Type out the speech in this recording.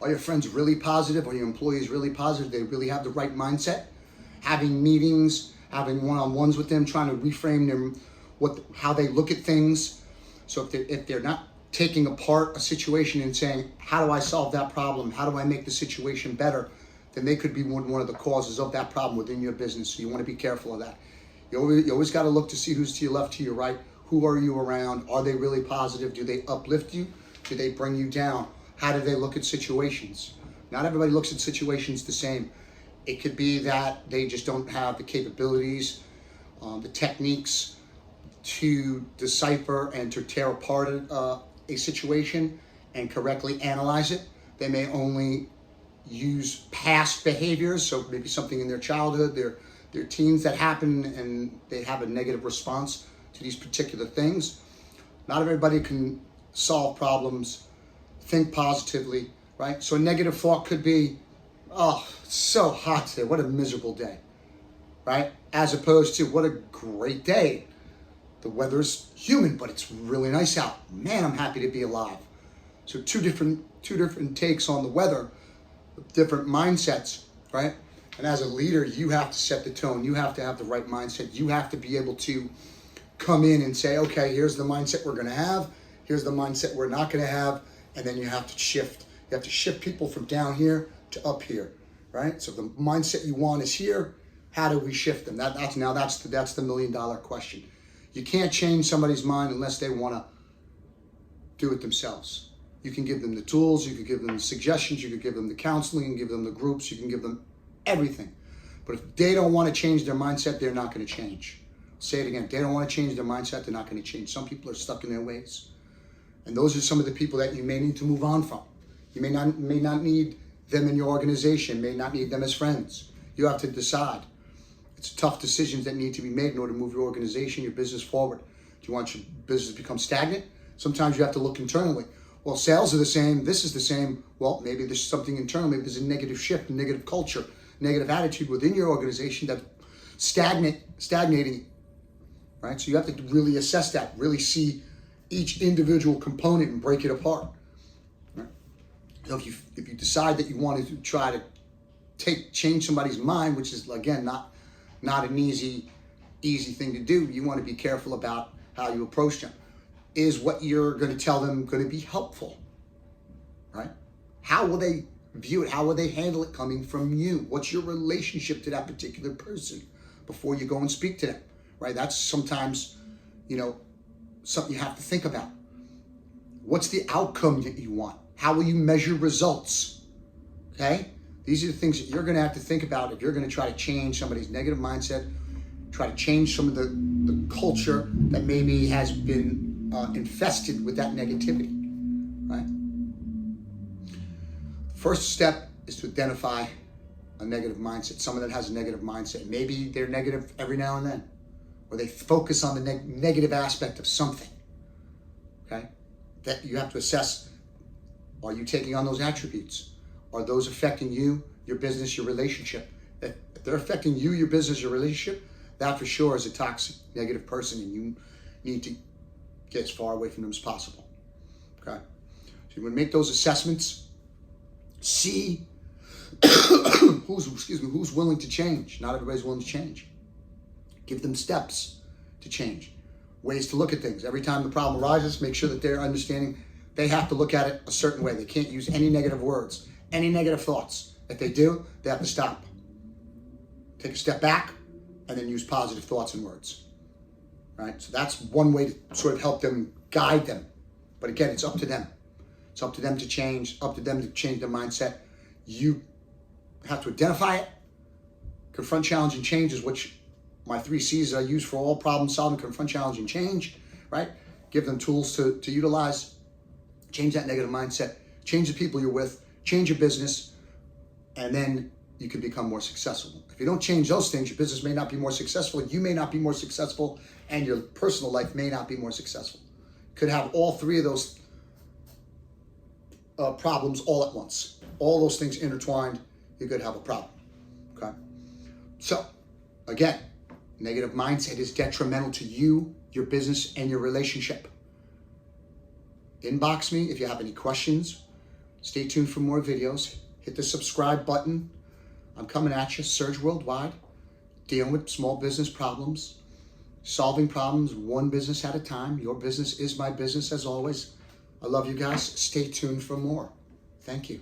Are your friends really positive? Are your employees really positive? They really have the right mindset? Having meetings, having one-on-ones with them, trying to reframe them, how they look at things. So if they're not taking apart a situation and saying, how do I solve that problem? How do I make the situation better? Then they could be one of the causes of that problem within your business. So you want to be careful of that. You always got to look to see who's to your left, to your right. Who are you around? Are they really positive? Do they uplift you? Do they bring you down? How do they look at situations? Not everybody looks at situations the same. It could be that they just don't have the capabilities, the techniques to decipher and to tear apart a situation and correctly analyze it. They may only use past behaviors, so maybe something in their childhood, their teens that happen, and they have a negative response to these particular things. Not everybody can solve problems, think positively, right? So a negative thought could be, oh, it's so hot today, what a miserable day, right? As opposed to, what a great day. The weather's humid, but it's really nice out. Man, I'm happy to be alive. So two different takes on the weather, different mindsets, right? And as a leader, you have to set the tone. You have to have the right mindset. You have to be able to come in and say, okay, here's the mindset we're going to have. Here's the mindset we're not going to have. And then you have to shift. You have to shift people from down here to up here, right? So the mindset you want is here. How do we shift them? That's the $1 million question. You can't change somebody's mind unless they want to do it themselves. You can give them the tools, you can give them the suggestions, you can give them the counseling, you can give them the groups, you can give them everything. But if they don't want to change their mindset, they're not going to change. I'll say it again, if they don't want to change their mindset, they're not going to change. Some people are stuck in their ways. And those are some of the people that you may need to move on from. You may not need them in your organization, may not need them as friends. You have to decide. It's tough decisions that need to be made in order to move your organization, your business forward. Do you want your business to become stagnant? Sometimes you have to look internally. Well, sales are the same, this is the same. Well, maybe there's something internal, maybe there's a negative shift, a negative culture, negative attitude within your organization that's stagnating, right? So you have to really assess that, really see each individual component and break it apart, right? So if you decide that you want to try to change somebody's mind, which is, again, not an easy thing to do, you want to be careful about how you approach them. Is what you're going to tell them going to be helpful, right? How will they view it? How will they handle it coming from you? What's your relationship to that particular person before you go and speak to them, right? That's sometimes, something you have to think about. What's the outcome that you want? How will you measure results? Okay? These are the things that you're going to have to think about if you're going to try to change somebody's negative mindset, try to change some of the culture that maybe has been infested with that negativity, right? The first step is to identify a negative mindset, someone that has a negative mindset. Maybe they're negative every now and then, or they focus on the negative aspect of something, okay? That you have to assess, are you taking on those attributes? Are those affecting you, your business, your relationship? If they're affecting you, your business, your relationship, that for sure is a toxic, negative person, and you need to get as far away from them as possible, okay? So you want to make those assessments, see who's willing to change. Not everybody's willing to change. Give them steps to change, ways to look at things. Every time the problem arises, make sure that they're understanding they have to look at it a certain way. They can't use any negative words, any negative thoughts. If they do, they have to stop. Take a step back and then use positive thoughts and words. Right? So that's one way to sort of help them, guide them. But again, it's up to them. It's up to them to change, up to them to change their mindset. You have to identify it, confront, challenge, and change is which my 3 C's I use for all problem solving: confront, challenge, and change, right? Give them tools to utilize, change that negative mindset, change the people you're with, change your business, and then you can become more successful. If you don't change those things, your business may not be more successful, you may not be more successful, and your personal life may not be more successful. Could have all 3 of those problems all at once. All those things intertwined, you could have a problem, okay? So, again, negative mindset is detrimental to you, your business, and your relationship. Inbox me if you have any questions. Stay tuned for more videos. Hit the subscribe button. I'm coming at you, Serge Worldwide, dealing with small business problems, solving problems one business at a time. Your business is my business, as always. I love you guys. Stay tuned for more. Thank you.